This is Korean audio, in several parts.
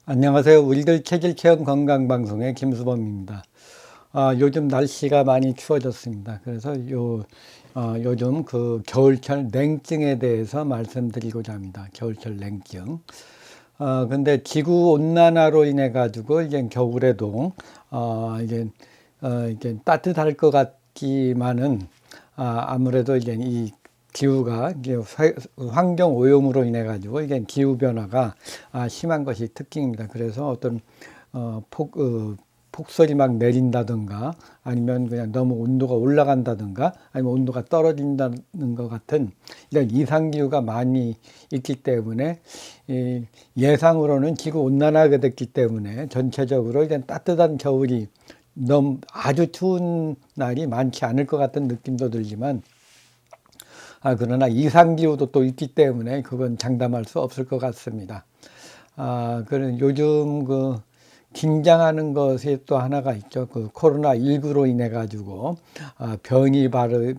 안녕하세요. 우리들 체질 체험 건강 방송의 김수범입니다. 요즘 날씨가 많이 추워졌습니다. 그래서 요즘 그 겨울철 냉증에 대해서 말씀드리고자 합니다. 겨울철 냉증. 근데 지구 온난화로 인해 가지고 이제 겨울에도 이게 따뜻할 것 같지만은 아무래도 이제 이 기후가 이제 환경 오염으로 인해 가지고 이게 기후 변화가 심한 것이 특징입니다. 그래서 어떤 폭설이 막 내린다든가 아니면 그냥 너무 온도가 올라간다든가 아니면 온도가 떨어진다는 것 같은 이런 이상 기후가 많이 있기 때문에 예상으로는 지구 온난화가 됐기 때문에 전체적으로 이제 따뜻한 겨울이 너무 아주 추운 날이 많지 않을 것 같은 느낌도 들지만 그러나 이상기후도 또 있기 때문에 그건 장담할 수 없을 것 같습니다. 그런 요즘 긴장하는 것이 또 하나가 있죠. 그 코로나19로 인해 가지고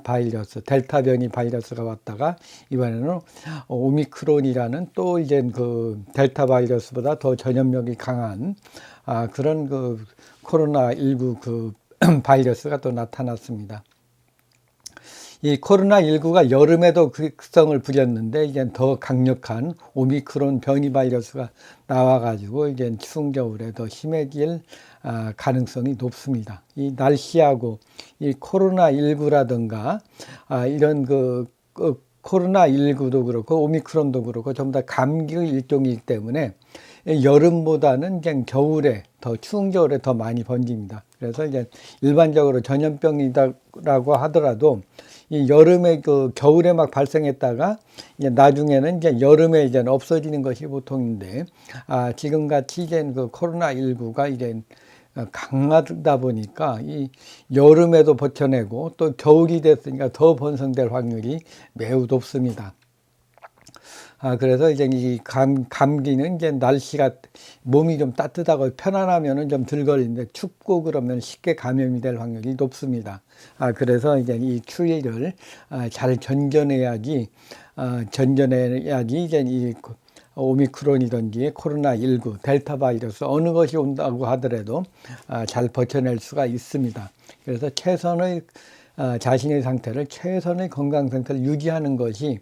바이러스, 델타 변이 바이러스가 왔다가 이번에는 오미크론이라는 또 이제 그 델타 바이러스보다 더 전염력이 강한 그런 그 코로나19 그 바이러스가 또 나타났습니다. 이 코로나19가 여름에도 그 특성을 부렸는데 이제 더 강력한 오미크론 변이 바이러스가 나와가지고 이제 추운 겨울에 더 심해질 가능성이 높습니다. 이 날씨하고 이 코로나19라든가 이런 코로나19도 그렇고 오미크론도 그렇고 전부 다 감기의 일종이기 때문에 여름보다는 그냥 겨울에 더 추운 겨울에 더 많이 번집니다. 그래서 이제 일반적으로 전염병이라고 하더라도 이 여름에 겨울에 막 발생했다가 이제 나중에는 이제 여름에 이제 없어지는 것이 보통인데 지금 같이 이제 그 코로나19가 이제 강하다 보니까 이 여름에도 버텨내고 또 겨울이 됐으니까 더 번성될 확률이 매우 높습니다. 그래서 이제 이 감기는 이제 날씨가 몸이 좀 따뜻하고 편안하면은 좀 덜 걸리는데 춥고 그러면 쉽게 감염이 될 확률이 높습니다. 그래서 이제 이 추위를 잘 전전해야지 이제 이 오미크론이든지 코로나19, 델타 바이러스 어느 것이 온다고 하더라도 잘 버텨낼 수가 있습니다. 그래서 자신의 상태를 최선의 건강 상태를 유지하는 것이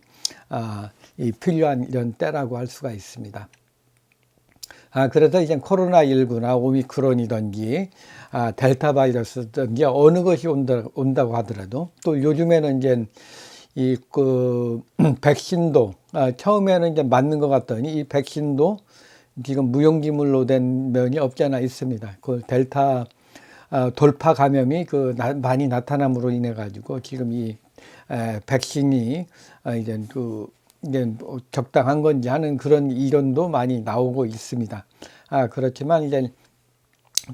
이 필요한 이런 때라고 할 수가 있습니다. 그래서 이제 코로나19나 오미크론이든지 델타 바이러스든지 어느 것이 온다고 하더라도 또 요즘에는 이제 백신도 처음에는 이제 맞는 것 같더니 이 백신도 지금 무용지물로 된 면이 없지 않아 있습니다. 그 델타 돌파 감염이 많이 나타남으로 인해 가지고 지금 이 백신이 이제 적당한 건지 하는 그런 이론도 많이 나오고 있습니다. 그렇지만 이제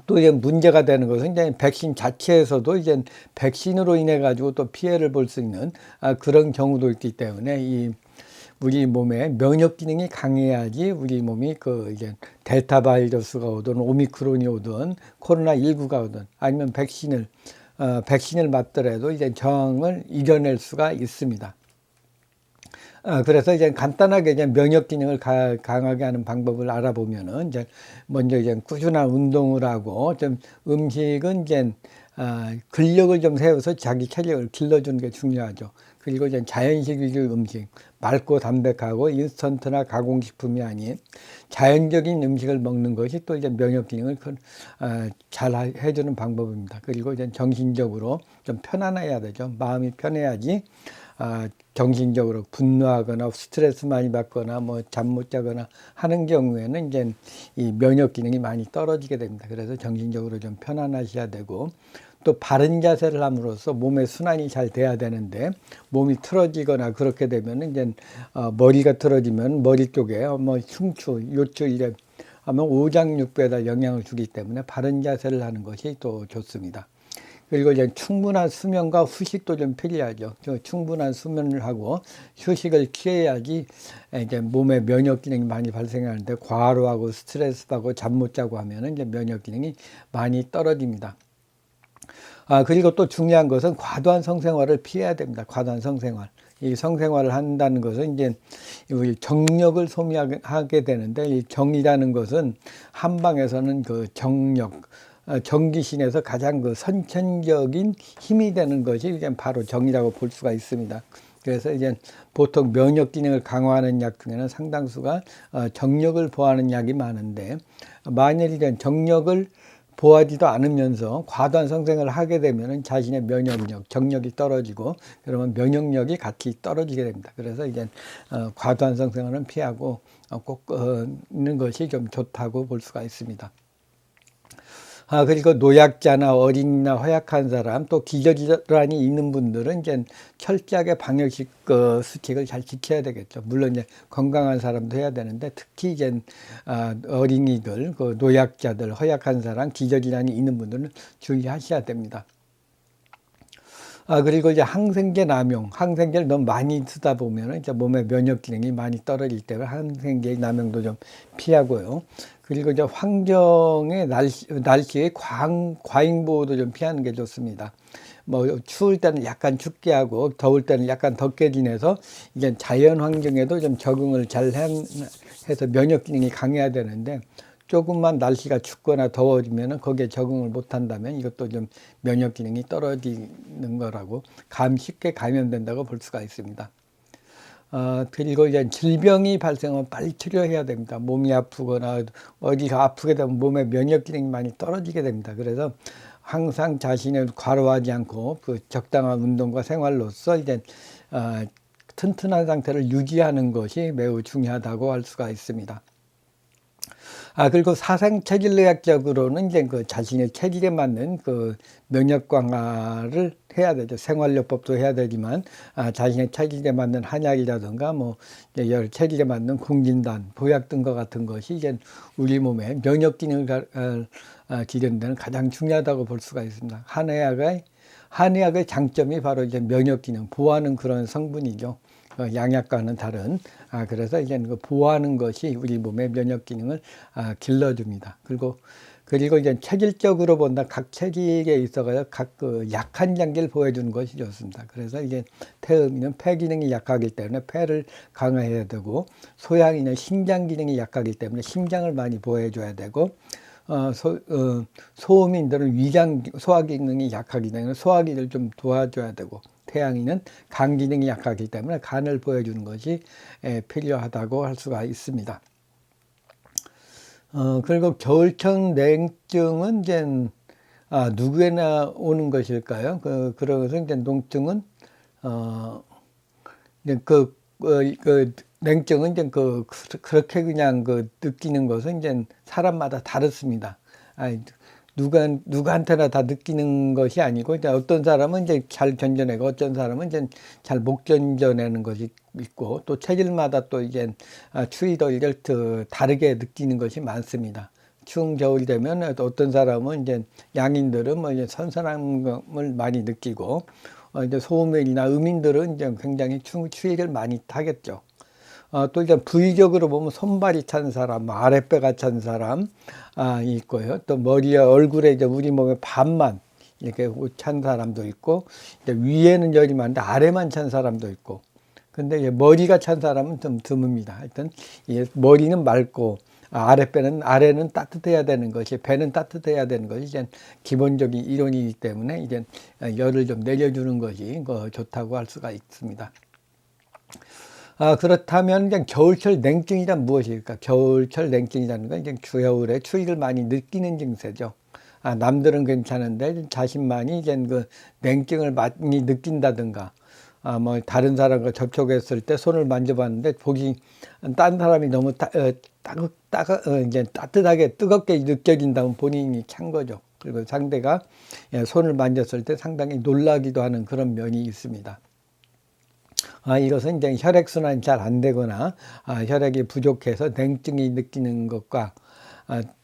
또 이제 문제가 되는 것은 이제 백신 자체에서도 이제 백신으로 인해 가지고 또 피해를 볼 수 있는 그런 경우도 있기 때문에 우리 몸의 면역 기능이 강해야지 우리 몸이 이제 델타 바이러스가 오든 오미크론이 오든 코로나19가 오든 아니면 백신을 맞더라도 이제 저항을 이겨낼 수가 있습니다. 그래서 이제 간단하게 이제 면역 기능을 강하게 하는 방법을 알아보면은 이제 먼저 이제 꾸준한 운동을 하고 좀 음식은 이제 근력을 좀 세워서 자기 체력을 길러주는 게 중요하죠. 그리고 이제 자연식 위주 음식, 맑고 담백하고 인스턴트나 가공식품이 아닌 자연적인 음식을 먹는 것이 또 이제 면역 기능을 잘 해주는 방법입니다. 그리고 이제 정신적으로 좀 편안해야 되죠. 마음이 편해야지 정신적으로 분노하거나 스트레스 많이 받거나 뭐 잠 못 자거나 하는 경우에는 이제 이 면역 기능이 많이 떨어지게 됩니다. 그래서 정신적으로 좀 편안하셔야 되고 또 바른 자세를 함으로써 몸의 순환이 잘 돼야 되는데 몸이 틀어지거나 그렇게 되면 이제 머리가 틀어지면 머리 쪽에 뭐 흉추, 요추 이래 하면 오장육부에다 영향을 주기 때문에 바른 자세를 하는 것이 또 좋습니다. 그리고 이제 충분한 수면과 휴식도 좀 필요하죠. 충분한 수면을 하고 휴식을 취해야지 이제 몸의 면역 기능이 많이 발생하는데 과로하고 스트레스 받고 잠 못 자고 하면은 이제 면역 기능이 많이 떨어집니다. 그리고 또 중요한 것은 과도한 성생활을 피해야 됩니다. 과도한 성생활. 이 성생활을 한다는 것은 이제 이 정력을 소비하게 되는데, 이 정이라는 것은 한방에서는 그 정력, 정기신에서 가장 그 선천적인 힘이 되는 것이 이제 바로 정이라고 볼 수가 있습니다. 그래서 이제 보통 면역 기능을 강화하는 약 중에는 상당수가 정력을 보하는 약이 많은데, 만일 이제 정력을 보하지도 않으면서 과도한 성생을 하게 되면 자신의 면역력, 정력이 떨어지고, 그러면 면역력이 같이 떨어지게 됩니다. 그래서 이제 과도한 성생은 피하고 꼭 있는 것이 좀 좋다고 볼 수가 있습니다. 그리고 노약자나 어린이나 허약한 사람, 또 기저질환이 있는 분들은 이제 철저하게 방역식 수칙을 잘 지켜야 되겠죠. 물론 이제 건강한 사람도 해야 되는데, 특히 이제 어린이들, 그 노약자들, 허약한 사람, 기저질환이 있는 분들은 주의하셔야 됩니다. 그리고 이제 항생제 남용, 항생제를 너무 많이 쓰다 보면 이제 몸의 면역 기능이 많이 떨어질 때문에 항생제 남용도 좀 피하고요. 그리고 이제 환경의 날씨의 과잉보호도 좀 피하는 게 좋습니다. 뭐 추울 때는 약간 춥게 하고 더울 때는 약간 덥게 지내서 이제 자연 환경에도 좀 적응을 잘 해서 면역 기능이 강해야 되는데, 조금만 날씨가 춥거나 더워지면 거기에 적응을 못한다면 이것도 좀 면역 기능이 떨어지는 거라고, 쉽게 감염된다고 볼 수가 있습니다. 그리고 이제 질병이 발생하면 빨리 치료해야 됩니다. 몸이 아프거나 어디가 아프게 되면 몸의 면역 기능이 많이 떨어지게 됩니다. 그래서 항상 자신을 과로하지 않고 그 적당한 운동과 생활로서 이제 튼튼한 상태를 유지하는 것이 매우 중요하다고 할 수가 있습니다. 그리고 사생체질의학적으로는 이제 그 자신의 체질에 맞는 그 면역 강화를 해야 되죠. 생활요법도 해야 되지만, 자신의 체질에 맞는 한약이라든가, 뭐, 여러 체질에 맞는 공진단, 보약 등과 같은 것이 이제 우리 몸의 면역 기능을 기르는 데는 가장 중요하다고 볼 수가 있습니다. 한의학의 장점이 바로 이제 면역 기능, 보호하는 그런 성분이죠. 양약과는 다른. 그래서 이제 그 보호하는 것이 우리 몸의 면역 기능을 길러줍니다. 그리고 이제 체질적으로 본다, 각 체질에 있어가지고 각 그 약한 장기를 보여주는 것이 좋습니다. 그래서 이제 태음인은 폐 기능이 약하기 때문에 폐를 강화해야 되고, 소양인은 심장 기능이 약하기 때문에 심장을 많이 보호해줘야 되고, 소음인들은 소화 기능이 약하기 때문에 소화 기능을 좀 도와줘야 되고, 태양인은 간 기능이 약하기 때문에 간을 보여주는 것이 필요하다고 할 수가 있습니다. 그리고 겨울철 냉증은 이제 누구에나 오는 것일까요? 그래서 이제 농증은 이제 그 냉증은 이제 그렇게 그냥 느끼는 것은 이제 사람마다 다릅니다. 누구한테나 다 느끼는 것이 아니고, 이제 어떤 사람은 이제 잘 견뎌내고, 어떤 사람은 이제 잘 못 견뎌내는 것이 있고, 또 체질마다 또 이제 추위 더위를 다르게 느끼는 것이 많습니다. 추운 겨울이 되면 어떤 사람은 이제 양인들은 뭐 이제 선선함을 많이 느끼고, 이제 소음인이나 음인들은 이제 굉장히 추위를 많이 타겠죠. 또 이제 부위적으로 보면 손발이 찬 사람, 아랫배가 찬 사람 있고요. 또 머리에 얼굴에 이제 우리 몸의 반만 이렇게 찬 사람도 있고, 이제 위에는 열이 많은데 아래만 찬 사람도 있고. 근데 이제 머리가 찬 사람은 좀 드뭅니다. 하여튼 머리는 맑고 아래는 따뜻해야 되는 것이, 배는 따뜻해야 되는 것이 이제 기본적인 이론이기 때문에 이제 열을 좀 내려주는 것이 좋다고 할 수가 있습니다. 그렇다면 이제 겨울철 냉증이란 무엇일까? 겨울철 냉증이라는 건 이제 겨울에 추위를 많이 느끼는 증세죠. 남들은 괜찮은데 자신만이 이제 그 냉증을 많이 느낀다든가, 뭐 다른 사람과 접촉했을 때 손을 만져봤는데 딴 사람이 너무 이제 따뜻하게 뜨겁게 느껴진다면 본인이 찬 거죠. 그리고 상대가 손을 만졌을 때 상당히 놀라기도 하는 그런 면이 있습니다. 이것은 이제 혈액순환이 잘 안 되거나 혈액이 부족해서 냉증이 느끼는 것과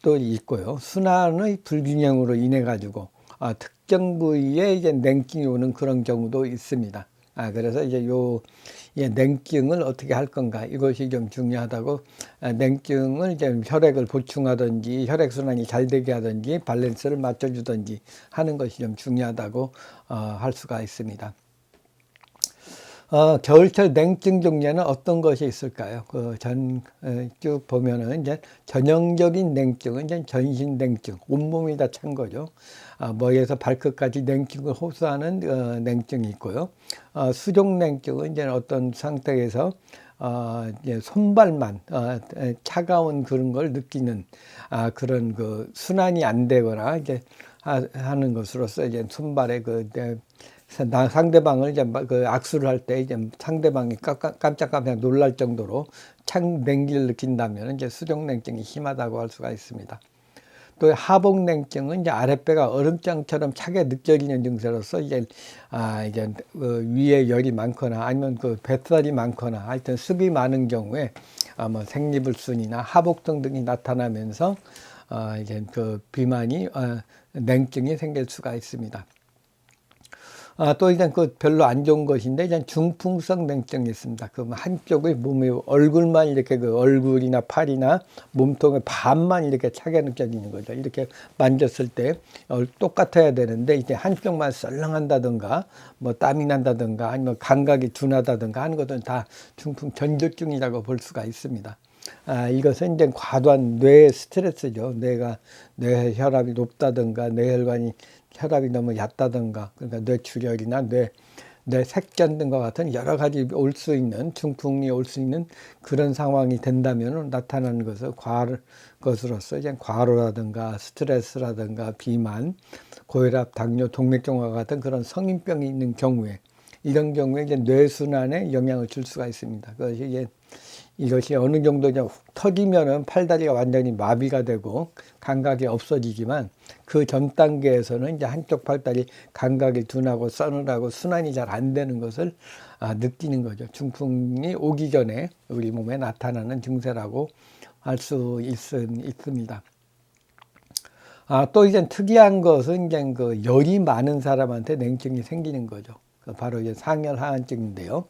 또 있고요. 순환의 불균형으로 인해 가지고 특정 부위에 이제 냉증이 오는 그런 경우도 있습니다. 그래서 이제 냉증을 어떻게 할 건가, 이것이 좀 중요하다고, 냉증을 이제 혈액을 보충하든지 혈액순환이 잘 되게 하든지 밸런스를 맞춰주든지 하는 것이 좀 중요하다고 할 수가 있습니다. 겨울철 냉증 종류에는 어떤 것이 있을까요? 쭉 보면은 이제 전형적인 냉증은 이제 전신 냉증, 온몸이 다 찬 거죠. 머리에서 발끝까지 냉증을 호소하는 냉증이 있고요. 수족 냉증은 이제 어떤 상태에서 이제 손발만 차가운 그런 걸 느끼는 그런 그 순환이 안 되거나 이제 하는 것으로서 이제 손발에 상대방을 이제 그 악수를 할 때 이제 상대방이 깜짝깜짝 놀랄 정도로 찬 냉기를 느낀다면 이제 수족냉증이 심하다고 할 수가 있습니다. 또 하복냉증은 이제 아랫배가 얼음장처럼 차게 느껴지는 증세로서 이제 위에 열이 많거나 아니면 그 뱃살이 많거나 하여튼 습이 많은 경우에 뭐 생리불순이나 하복통 등이 나타나면서 이제 그 비만이 냉증이 생길 수가 있습니다. 또 이제 그 별로 안 좋은 것인데 이제 중풍성 냉증이 있습니다. 그 한쪽의 몸의 얼굴만 이렇게 그 얼굴이나 팔이나 몸통의 반만 이렇게 차게 느껴지는 거죠. 이렇게 만졌을 때 똑같아야 되는데 이제 한쪽만 썰렁한다든가 뭐 땀이 난다든가 아니면 감각이 둔하다든가 하는 것은 다 중풍 전조증이라고 볼 수가 있습니다. 이것은 이제 과도한 뇌 스트레스죠. 뇌 혈압이 높다든가 혈압이 너무 얕다든가 그러니까 뇌출혈이나 뇌색전 등과 같은 여러 가지 중풍이 올 수 있는 그런 상황이 된다면 나타나는 것으로서 이제 과로라든가 스트레스라든가 비만, 고혈압, 당뇨, 동맥경화 같은 그런 성인병이 있는 경우에 이런 경우에 이제 뇌순환에 영향을 줄 수가 있습니다. 이것이 어느 정도 이제 터지면은 팔다리가 완전히 마비가 되고 감각이 없어지지만 그 전 단계에서는 이제 한쪽 팔다리 감각이 둔하고 서늘하고 순환이 잘 안 되는 것을 느끼는 거죠. 중풍이 오기 전에 우리 몸에 나타나는 증세라고 할 수 있습니다. 또 이제 특이한 것은 이제 그 열이 많은 사람한테 냉증이 생기는 거죠. 바로 이제 상열하한증인데요.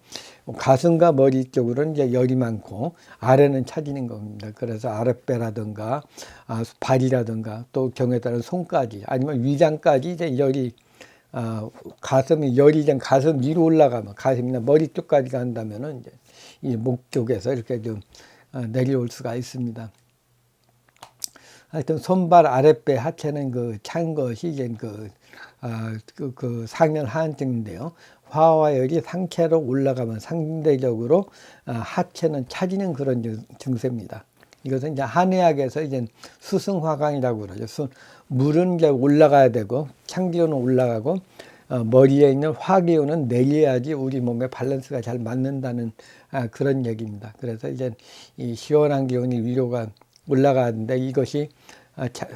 가슴과 머리 쪽으로는 이제 열이 많고 아래는 차지는 겁니다. 그래서 아랫배라든가 발이라든가 또 경우에 따라 손까지 아니면 위장까지 이제 열이 열이 이제 가슴 위로 올라가면 가슴이나 머리 쪽까지 간다면은 이제 이 목 쪽에서 이렇게 좀 내려올 수가 있습니다. 하여튼 손발 아랫배 하체는 그 찬 것이 이제 그 상열 하한증인데요. 화와열이 상체로 올라가면 상대적으로 하체는 차지는 그런 증세입니다. 이것은 이제 한의학에서 이제 수승화강이라고 그러죠. 물은 이제 올라가야 되고 창기운은 올라가고 머리에 있는 화기운은 내려야지 우리 몸에 밸런스가 잘 맞는다는 그런 얘기입니다. 그래서 이제 이 시원한 기운이 위로가 올라가는데 이것이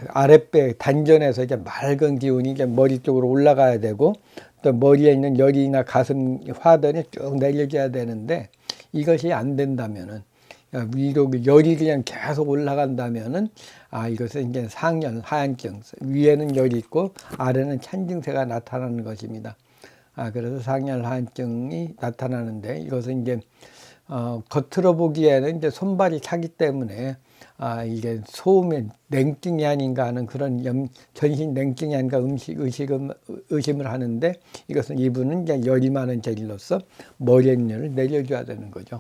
아랫배 단전에서 이제 맑은 기운이 이제 머리 쪽으로 올라가야 되고 또 머리에 있는 열이나 가슴 화전이 쭉 내려져야 되는데 이것이 안 된다면은 위로 열이 그냥 계속 올라간다면은 이것은 이제 상열 하한증 위에는 열이 있고 아래는 찬 증세가 나타나는 것입니다. 그래서 상열 하한증이 나타나는데 이것은 이제 겉으로 보기에는 이제 손발이 차기 때문에 이게 소음의 냉증이 아닌가 하는 그런 전신 냉증이 아닌가 의심을 하는데 이것은 이분은 이제 열이 많은 재질로서 머리에 있는 열을 내려줘야 되는 거죠.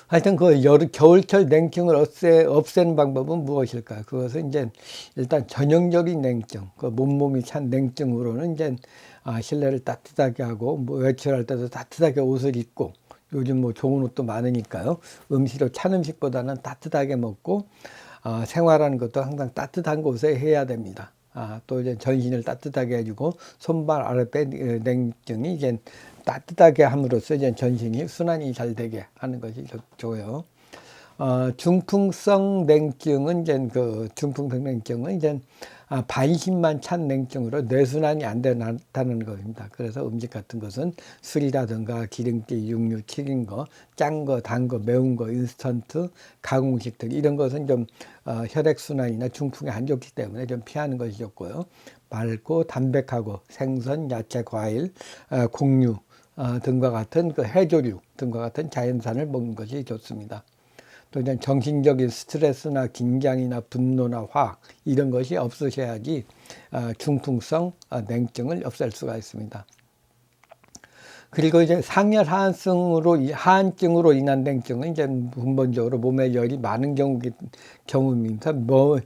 하여튼 겨울철 냉증을 없애는 방법은 무엇일까? 그것은 이제 일단 전형적인 냉증, 몸이 찬 냉증으로는 이제 실내를 따뜻하게 하고 외출할 때도 따뜻하게 옷을 입고 요즘 뭐 좋은 옷도 많으니까요. 음식도 찬 음식보다는 따뜻하게 먹고 생활하는 것도 항상 따뜻한 곳에 해야 됩니다. 또 이제 전신을 따뜻하게 해주고 손발 아랫배 냉증이 이제 따뜻하게 함으로써 이제 전신이 순환이 잘 되게 하는 것이 좋고요. 중풍성 냉증은 이제 반신만 찬 냉증으로 뇌순환이 안 된다는 겁니다. 그래서 음식 같은 것은 술이라든가 기름기, 육류, 튀긴 거, 짠 거, 단 거, 매운 거, 인스턴트, 가공식 등 이런 것은 좀 혈액순환이나 중풍에 안 좋기 때문에 좀 피하는 것이 좋고요. 맑고 담백하고 생선, 야채, 과일, 곡류 등과 같은 해조류 등과 같은 자연산을 먹는 것이 좋습니다. 또 이제 정신적인 스트레스나 긴장이나 분노나 화 이런 것이 없으셔야지 중풍성 냉증을 없앨 수가 있습니다. 그리고 이제 상열 하한증으로 인한 냉증은 이제 근본적으로 몸에 열이 많은 경우입니다. 뭐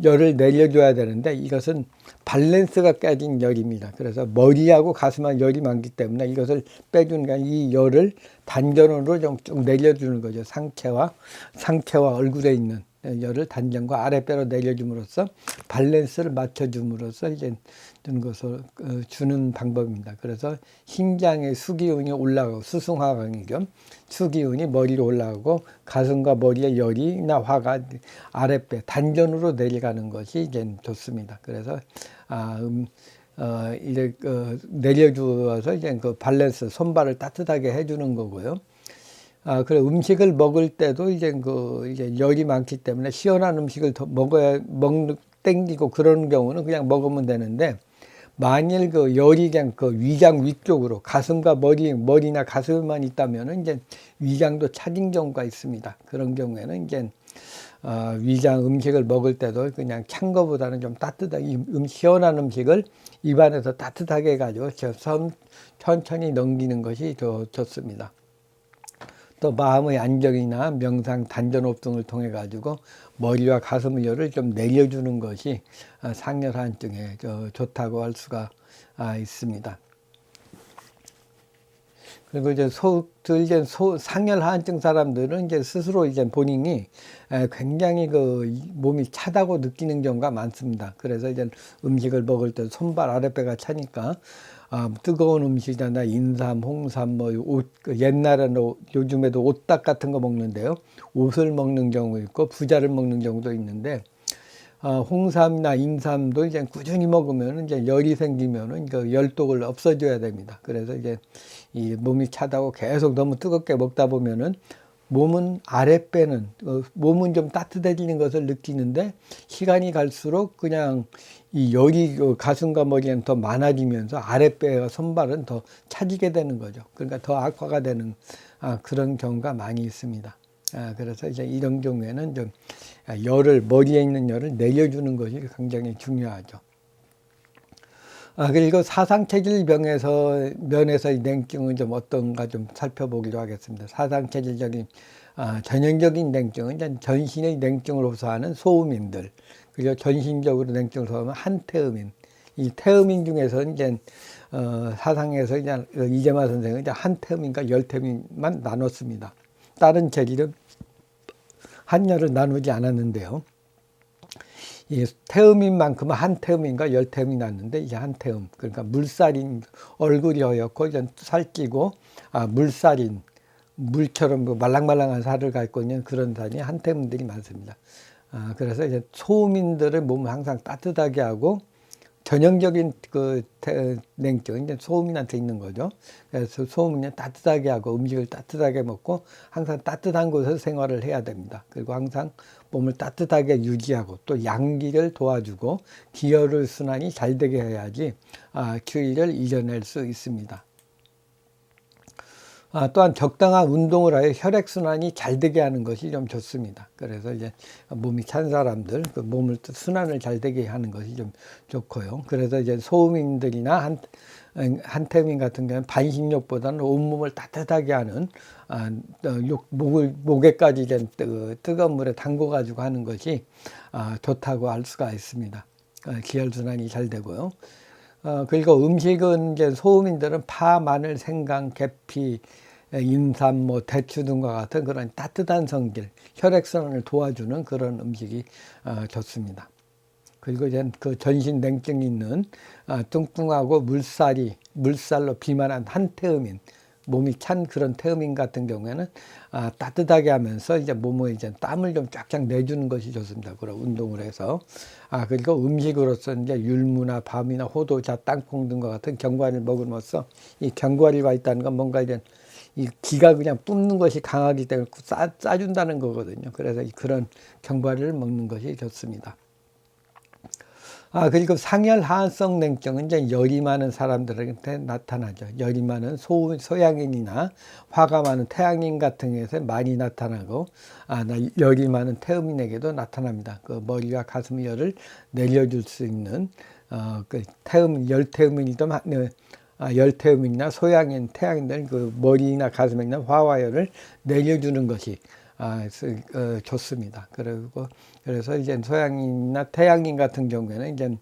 열을 내려줘야 되는데 이것은 밸런스가 깨진 열입니다. 그래서 머리하고 가슴한 열이 많기 때문에 이것을 빼주는 게 이 열을 단전으로 좀 쭉 내려주는 거죠. 상체와 얼굴에 있는 열을 단전과 아랫배로 내려줌으로써 밸런스를 맞춰줌으로써 이제 주는 방법입니다. 그래서 심장의 수기운이 올라가고 수승화강의 겸 수기운이 머리로 올라가고 가슴과 머리의 열이나 화가 아랫배 단전으로 내려가는 것이 이제 좋습니다. 그래서 이제 내려주어서 이제 그 밸런스 손발을 따뜻하게 해주는 거고요. 그래 음식을 먹을 때도 이제 이제 열이 많기 때문에 시원한 음식을 더 땡기고 그런 경우는 그냥 먹으면 되는데, 만일 열이 그냥 위장 위쪽으로 가슴과 머리나 가슴만 있다면은 이제 위장도 차진 경우가 있습니다. 그런 경우에는 이제 위장 음식을 먹을 때도 그냥 찬 거보다는 좀 따뜻하게 시원한 음식을 입안에서 따뜻하게 해가지고 천천히 넘기는 것이 더 좋습니다. 또 마음의 안정이나 명상, 단전호흡 등을 통해 가지고 머리와 가슴의 열을 좀 내려주는 것이 상열하한증에 좋다고 할 수가 있습니다. 그리고 이제 상열하한증 사람들은 이제 스스로 이제 본인이 굉장히 몸이 차다고 느끼는 경우가 많습니다. 그래서 이제 음식을 먹을 때 손발 아랫배가 차니까 뜨거운 음식이나 인삼, 홍삼, 옛날에는 요즘에도 오딱 같은 거 먹는데요. 옷을 먹는 경우 있고 부자를 먹는 경우도 있는데, 홍삼이나 인삼도 이제 꾸준히 먹으면 이제 열이 생기면은 열독을 없애줘야 됩니다. 그래서 이제 이 몸이 차다고 계속 너무 뜨겁게 먹다 보면은 아랫배는 몸은 좀 따뜻해지는 것을 느끼는데 시간이 갈수록 그냥 이 열이 가슴과 머리는 더 많아지면서 아랫배와 손발은 더 차지게 되는 거죠. 그러니까 더 악화가 되는 그런 경우가 많이 있습니다. 그래서 이제 이런 경우에는 좀 머리에 있는 열을 내려주는 것이 굉장히 중요하죠. 그리고 사상체질면에서 이 냉증은 좀 어떤가 좀 살펴보기로 하겠습니다. 사상체질적인 전형적인 냉증은 이제 전신의 냉증을 호소하는 소음인들, 그리고 전신적으로 냉증을 호소하는 한태음인. 이 태음인 중에서 이제 사상에서 이재마 선생은 이제 한태음인과 열태음인만 나눴습니다. 다른 체질은 한열을 나누지 않았는데요. 이 태음인만큼은 한태음인과 열태음이 났는데, 이제 한태음, 그러니까 물살인, 얼굴이 허옇고 이제 살찌고 물살인, 물처럼 말랑말랑한 살을 갖고 있는 그런 산이 한태음들이 많습니다. 그래서 이제 소음인들의 몸을 항상 따뜻하게 하고, 전형적인 냉증은 이제 소음인한테 있는 거죠. 그래서 소음인은 따뜻하게 하고 음식을 따뜻하게 먹고 항상 따뜻한 곳에서 생활을 해야 됩니다. 그리고 항상 몸을 따뜻하게 유지하고 또 양기를 도와주고 기혈의 순환이 잘 되게 해야지 추위를 이겨낼 수 있습니다. 또한 적당한 운동을 하여 혈액순환이 잘 되게 하는 것이 좀 좋습니다. 그래서 이제 몸이 찬 사람들, 몸을 순환을 잘 되게 하는 것이 좀 좋고요. 그래서 이제 소음인들이나 한태민 같은 경우는 반신욕보다는 온몸을 따뜻하게 하는, 목에까지 이제 뜨거운 물에 담궈가지고 하는 것이 좋다고 할 수가 있습니다. 기혈순환이 잘 되고요. 그리고 음식은 이제 소음인들은 파, 마늘, 생강, 계피, 인삼, 대추 등과 같은 그런 따뜻한 성질, 혈액순환을 도와주는 그런 음식이 좋습니다. 그리고 이제 전신 냉증이 있는 뚱뚱하고 물살로 비만한 한태음인, 몸이 찬 그런 태음인 같은 경우에는 따뜻하게 하면서 이제 몸에 이제 땀을 좀 쫙쫙 내주는 것이 좋습니다. 그런 운동을 해서. 그리고 음식으로서 이제 율무나 밤이나 호두자, 땅콩 등과 같은 견과류를 먹으면서, 이 견과류가 있다는 건 뭔가 이제 이 기가 그냥 뿜는 것이 강하기 때문에 싸준다는 거거든요. 그래서 그런 견과류를 먹는 것이 좋습니다. 그리고 상열 하한성 냉증은 이제 열이 많은 사람들한테 나타나죠. 열이 많은 소양인이나 화가 많은 태양인 같은 경우에 많이 나타나고, 열이 많은 태음인에게도 나타납니다. 머리와 가슴 열을 내려줄 수 있는, 열태음인이든 열태음인이나 소양인, 태양인들 그 머리나 가슴에 있는 화와열을 내려주는 것이 좋습니다. 그래서 이제 소양인이나 태양인 같은 경우에는 이제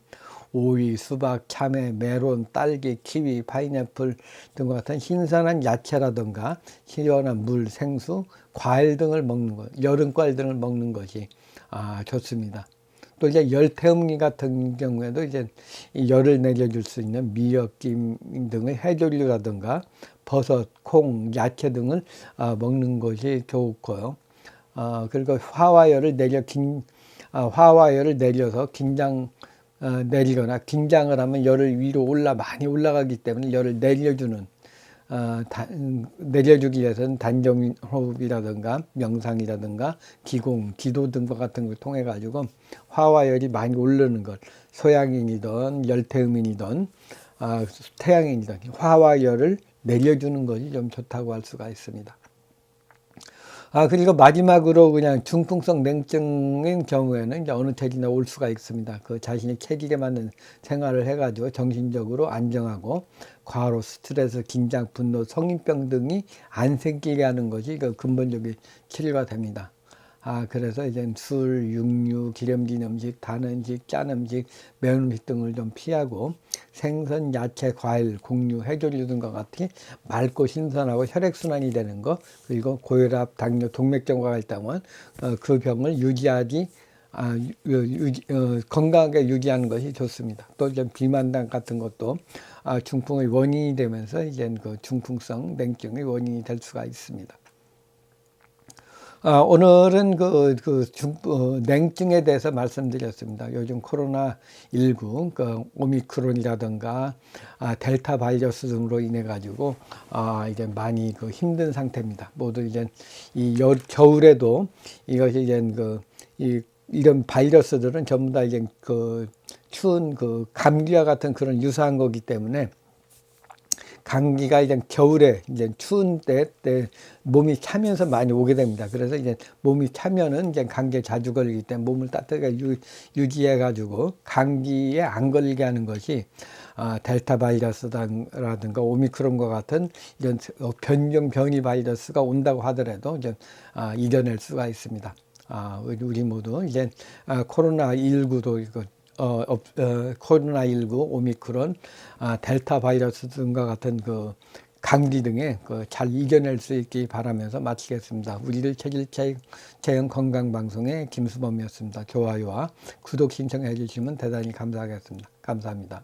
오이, 수박, 참외, 메론, 딸기, 키위, 파인애플 등과 같은 신선한 야채라든가 시원한 물, 생수, 과일 등을 먹는 것, 여름 과일 등을 먹는 것이 좋습니다. 또 이제 열태음기 같은 경우에도 이제 열을 내려줄 수 있는 미역김 등의 해조류라든가 버섯, 콩, 야채 등을 먹는 것이 좋고요. 그리고 화와열을 내려서 내리거나 긴장을 하면 열을 위로 많이 올라가기 때문에 열을 내려주는 내려주기 위해서는 단정호흡이라든가 명상이라든가 기공, 기도 등과 같은 걸 통해 가지고 화와열이 많이 오르는 것, 소양인이든 열태음인이든 태양인이든 화와열을 내려주는 것이 좀 좋다고 할 수가 있습니다. 그리고 마지막으로 그냥 중풍성 냉증인 경우에는 이제 어느 체질이나 올 수가 있습니다. 그 자신의 체질에 맞는 생활을 해가지고 정신적으로 안정하고 과로, 스트레스, 긴장, 분노, 성인병 등이 안 생기게 하는 것이 그 근본적인 치료가 됩니다. 그래서 이제 술, 육류, 기름진 음식, 단 음식, 짠 음식, 매운 음식 등을 좀 피하고 생선, 야채, 과일, 곡류, 해조류 등과 같이 맑고 신선하고 혈액순환이 되는 것, 그리고 고혈압, 당뇨, 동맥경화가 있다면 그 병을 건강하게 유지하는 것이 좋습니다. 또 이제 비만당 같은 것도 중풍의 원인이 되면서 이제 그 중풍성 냉증의 원인이 될 수가 있습니다. 오늘은 냉증에 대해서 말씀드렸습니다. 요즘 코로나19, 오미크론이라든가, 델타 바이러스 등으로 인해 가지고, 이제 많이 힘든 상태입니다. 모두 이제 겨울에도 이것이 이제 이런 바이러스들은 전부 다 이제 추운 감기와 같은 그런 유사한 거기 때문에 감기가 이제 겨울에 이제 추운 때 몸이 차면서 많이 오게 됩니다. 그래서 이제 몸이 차면은 이제 감기에 자주 걸리기 때문에 몸을 따뜻하게 유지해 가지고 감기에 안 걸리게 하는 것이 델타 바이러스라든가 오미크론과 같은 이런 변이 바이러스가 온다고 하더라도 이제 이겨낼 수가 있습니다. 우리 모두 이제 코로나19도 코로나19, 오미크론, 델타 바이러스 등과 같은 감기 등에 잘 이겨낼 수 있기 바라면서 마치겠습니다. 우리들 체질 체형 건강 방송의 김수범이었습니다. 좋아요와 구독 신청해 주시면 대단히 감사하겠습니다. 감사합니다.